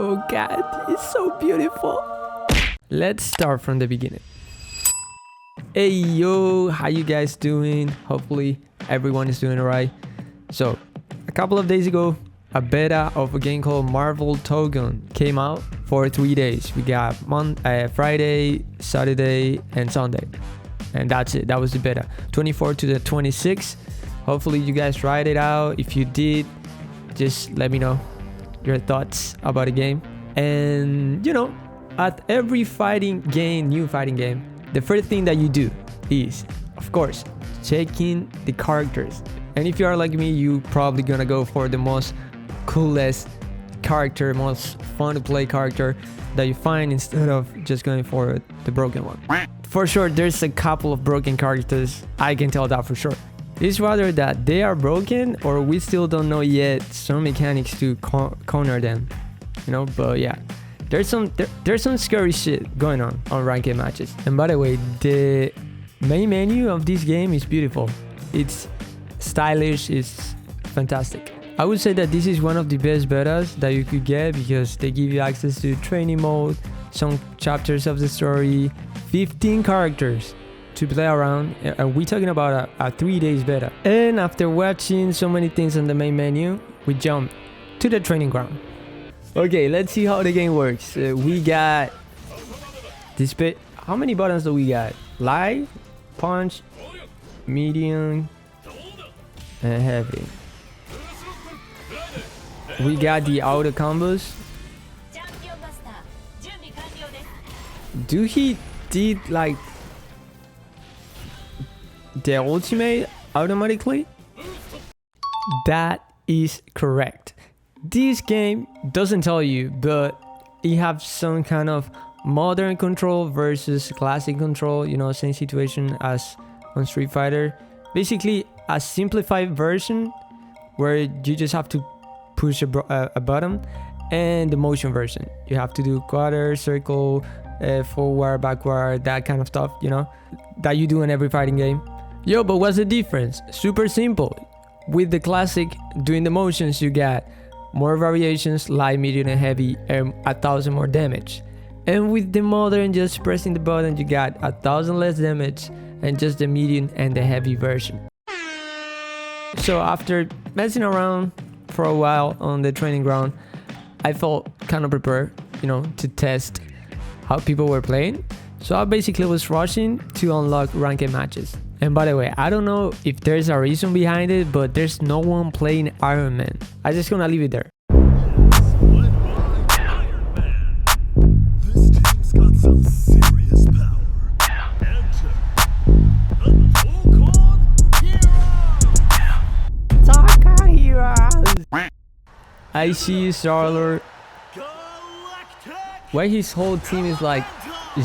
Oh god, it's so beautiful. Let's start from the beginning. Hey yo, how you guys doing? Hopefully everyone is doing alright. So a couple of days ago, a beta of a game called Marvel Tokon came out for 3 days. We got Friday, Saturday and Sunday, and that's it. That was the beta, 24th to the 26th. Hopefully you guys tried it out. If you did, just let me know your thoughts about the game. And you know, at every fighting game, new fighting game, the first thing that you do is, of course, checking the characters. And if you are like me, you probably gonna go for the most coolest character, most fun to play character that you find, instead of just going for the broken one. For sure, there's a couple of broken characters, I can tell that for sure. It's rather that they are broken, or we still don't know yet some mechanics to counter them, you know. But yeah, there's some scary shit going on ranked matches. And by the way, the main menu of this game is beautiful. It's stylish, it's fantastic. I would say that this is one of the best betas that you could get, because they give you access to training mode, some chapters of the story, 15 characters to play around, and we're talking about a 3 days beta. And after watching so many things on the main menu, we jump to the training ground. Okay, let's see how the game works. We got this bit. How many buttons do we got? Light, punch, medium, and heavy. We got the auto combos. Do he did like the ultimate automatically? That is correct. This game doesn't tell you, but it have some kind of modern control versus classic control, you know, same situation as on Street Fighter. Basically a simplified version where you just have to push a button, and the motion version, you have to do quarter, circle, forward, backward, that kind of stuff, you know, that you do in every fighting game. Yo, but what's the difference? Super simple. With the classic, doing the motions, you got more variations, light, medium and heavy, and 1,000 more damage. And with the modern, just pressing the button, you got 1,000 less damage and just the medium and the heavy version. So after messing around for a while on the training ground, I felt kind of prepared, you know, to test how people were playing. So I basically was rushing to unlock ranked matches. And by the way, I don't know if there's a reason behind it, but there's no one playing Iron Man. I'm just gonna leave it there. This team's got some serious power. Tokon Heroes! I see Star-Lord. Why his whole team is like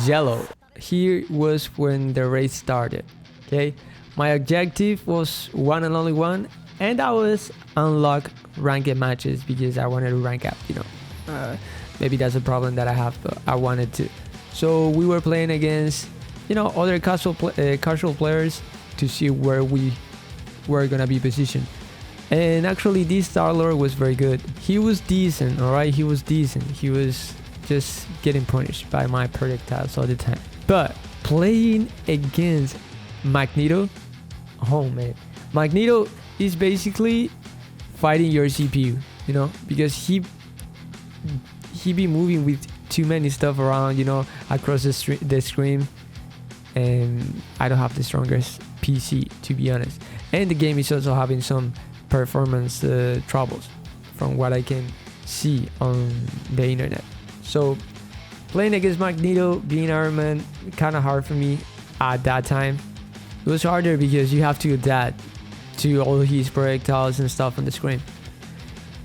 yellow? Here was when the race started. Okay, my objective was one and only one, and that was unlock ranked matches, because I wanted to rank up, you know. Maybe that's a problem that I have, but I wanted to. So we were playing against, you know, other casual players to see where we were gonna be positioned. And actually this Star-Lord was very good. He was decent, alright, he was decent. He was just getting punished by my projectiles all the time. But playing against Magneto, oh man, Magneto is basically fighting your CPU, you know, because he be moving with too many stuff around, you know, across the screen, and I don't have the strongest PC, to be honest. And the game is also having some performance troubles from what I can see on the internet. So playing against Magneto, being Iron Man, kind of hard for me at that time. It was harder because you have to adapt to all his projectiles and stuff on the screen.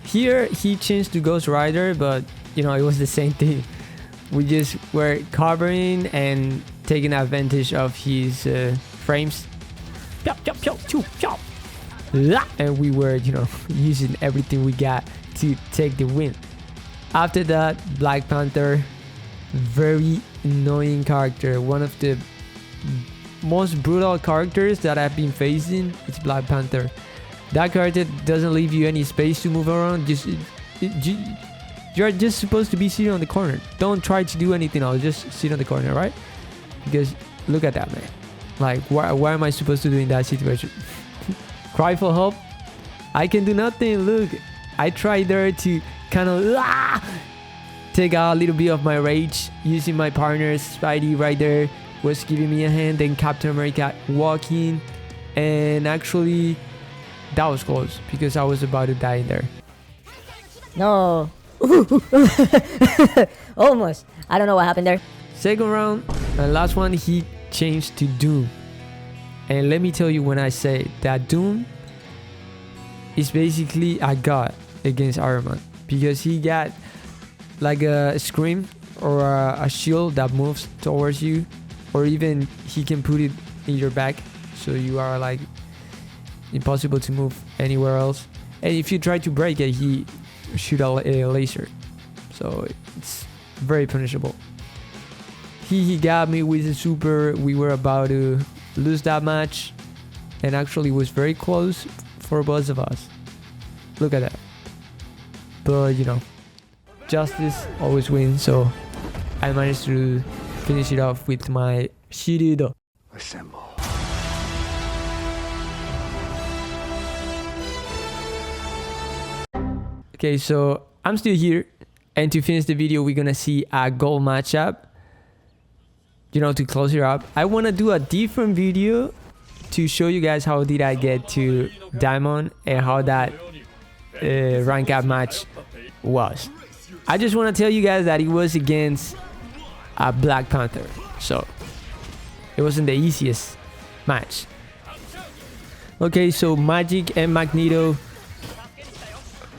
Here he changed to Ghost Rider, but you know, it was the same thing. We just were covering and taking advantage of his frames. And we were, you know, using everything we got to take the win. After that, Black Panther, very annoying character. One of the most brutal characters that I've been facing is Black Panther. That character doesn't leave you any space to move around. You You're just supposed to be sitting on the corner. Don't try to do anything else. Just sit on the corner, right? Because look at that, man. Like, why am I supposed to do in that situation? Cry for help? I can do nothing. Look, I tried there to kind of take out a little bit of my rage using my partner's Spidey right there. Was giving me a hand. Then Captain America walking. And actually, that was close because I was about to die in there. No. Almost. I don't know what happened there. Second round and last one, he changed to Doom. And let me tell you, when I say that Doom is basically a god against Iron Man, because he got like a scream or a shield that moves towards you, or even he can put it in your back, so you are like impossible to move anywhere else. And if you try to break it, he shoot a laser, so it's very punishable. He got me with a super. We were about to lose that match, and actually was very close for both of us. Look at that. But you know, justice always wins, so I managed to finish it off with my Shirido. Assemble. Okay, so I'm still here, and to finish the video, we're gonna see a gold matchup. You know, to close it up, I want to do a different video to show you guys how did I get to Diamond and how that rank up match was. I just want to tell you guys that it was against a Black Panther, so it wasn't the easiest match. Okay, so Magic and Magneto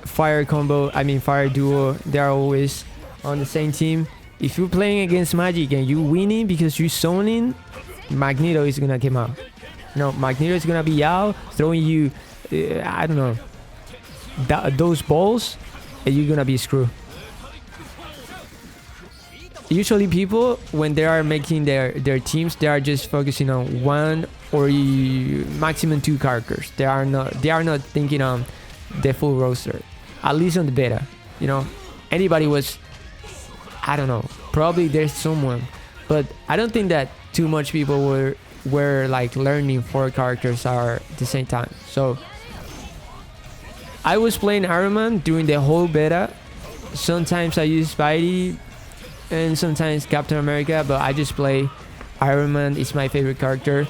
fire duo, they're always on the same team. If you're playing against Magic and you winning because you're zoning, Magneto is gonna come out. No, Magneto is gonna be out throwing you, I don't know, those balls, and you're gonna be screwed. Usually people, when they are making their teams, they are just focusing on one or maximum two characters. They are not thinking on the full roster. At least on the beta, you know, anybody was, I don't know, probably there's someone, but I don't think that too much people were like learning 4 characters at the same time. So I was playing Iron Man during the whole beta. Sometimes I use Spidey and sometimes Captain America, but I just play Iron Man. It's my favorite character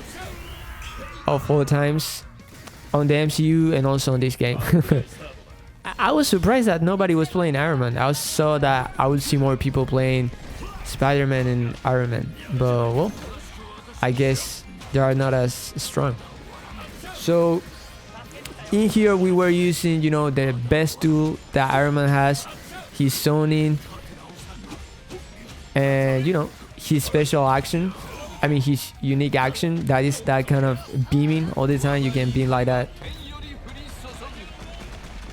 of all times on the MCU and also in this game. I was surprised that nobody was playing Iron Man. I saw that I would see more people playing Spider-Man and Iron Man, but well, I guess they are not as strong. So in here we were using, you know, the best tool that Iron Man has, his zoning, and you know, his special action. I mean, his unique action, that is that kind of beaming all the time. You can beam like that.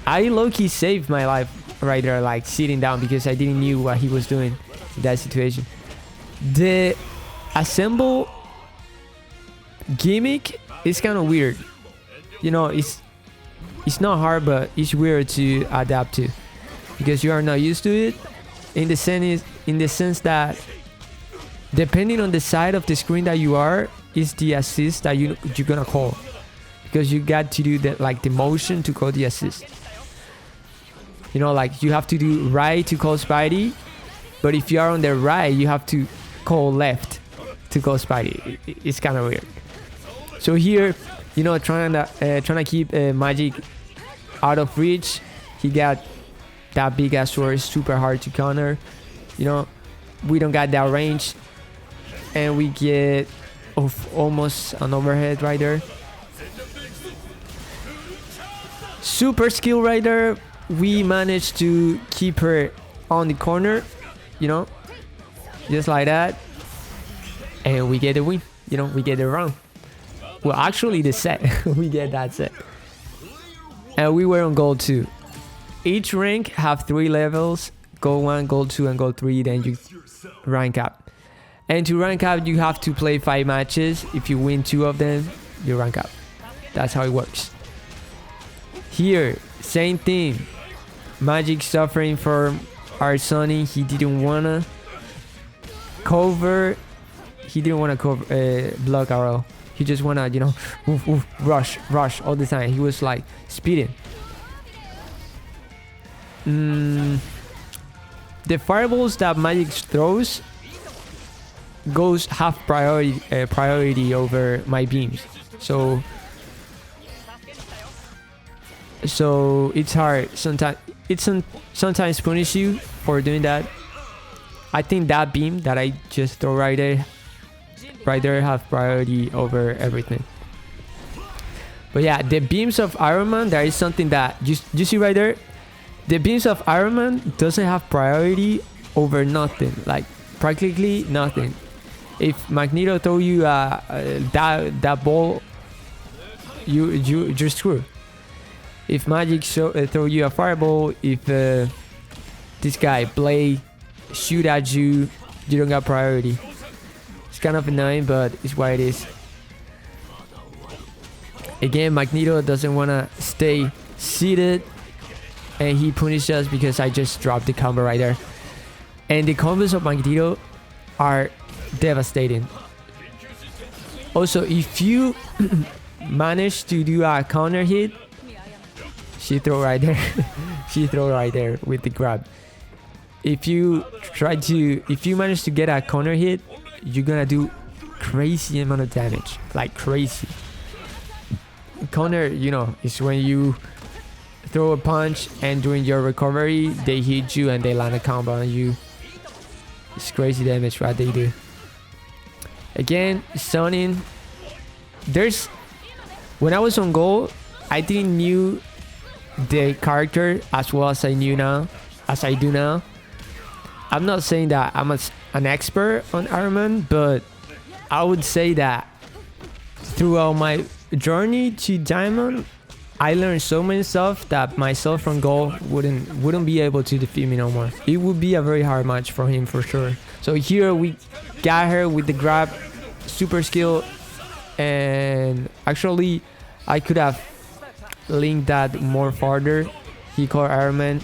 I low-key saved my life right there, like sitting down, because I didn't knew what he was doing in that situation. The assemble gimmick is kind of weird. You know, it's not hard, but it's weird to adapt to because you are not used to it. In the sense that depending on the side of the screen that you are, is the assist that you're gonna call, because you got to do that, like the motion to call the assist. You know, like you have to do right to call Spidey, but if you are on the right, you have to call left to call Spidey. It's kind of weird. So here, you know, trying to keep Magic out of reach. He got that big ass sword, super hard to counter. You know, we don't got that range, and we get almost an overhead right there. Super skill right there. We managed to keep her on the corner, you know, just like that, and we get the win. You know, we get the round. Well, actually the set. We get that set, and we were on gold 2. Each rank have 3 levels: gold 1, gold 2, and gold 3. Then you rank up, and to rank up you have to play 5 matches. If you win 2 of them, you rank up. That's how it works. Here, same thing. Magic suffering from are zoning. He didn't wanna cover. He didn't wanna cover block arrow. He just wanna, you know, rush all the time. He was like speeding. The fireballs that Magic throws have priority over my beams. So it's hard sometimes. Sometimes punish you for doing that. I think that beam that I just throw right there have priority over everything. But yeah, the beams of Iron Man, there is something that you see right there. The beams of Iron Man doesn't have priority over nothing, like practically nothing. If Magneto throw you that ball, you're screwed. If Magic throw you a fireball, if this guy Blade shoot at you, you don't got priority. It's kind of annoying, but it's what it is. Again, Magneto doesn't want to stay seated, and he punished us because I just dropped the combo right there. And the combos of Magneto are devastating. Also, if you manage to do a counter hit, she throw right there. She throw right there with the grab. If you manage to get a counter hit, you're gonna do crazy amount of damage, like crazy. Counter, you know, is when you throw a punch and during your recovery they hit you and they land a combo on you. It's crazy damage what they do. Again, zoning. When I was on goal, I didn't knew the character as well as I do now. I'm not saying that I'm an expert on Iron Man, but I would say that throughout my journey to Diamond, I learned so many stuff that myself from goal wouldn't be able to defeat me no more. It would be a very hard match for him for sure. So here we got her with the grab, super skill, and actually I could have linked that more farther. He called Iron Man.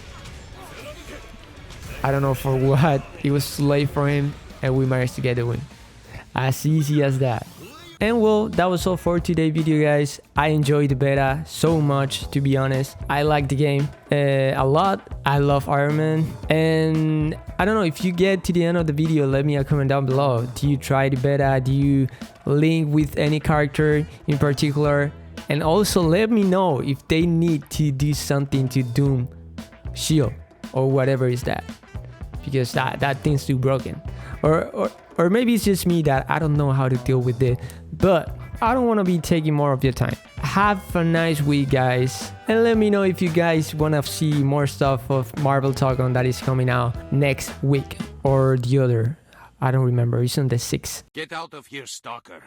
I don't know for what. It was late for him, and we managed to get the win. As easy as that. And well, that was all for today's video, guys. I enjoyed the beta so much, to be honest. I like the game a lot. I love Iron Man. And I don't know, if you get to the end of the video, let me a comment down below. Do you try the beta? Do you link with any character in particular? And also let me know if they need to do something to Doom Shield or whatever is that. Because that thing's too broken. Or maybe it's just me that I don't know how to deal with it. But I don't want to be taking more of your time. Have a nice week, guys. And let me know if you guys want to see more stuff of Marvel Tokon that is coming out next week. Or the other. I don't remember. It's on the 6th. Get out of here, stalker.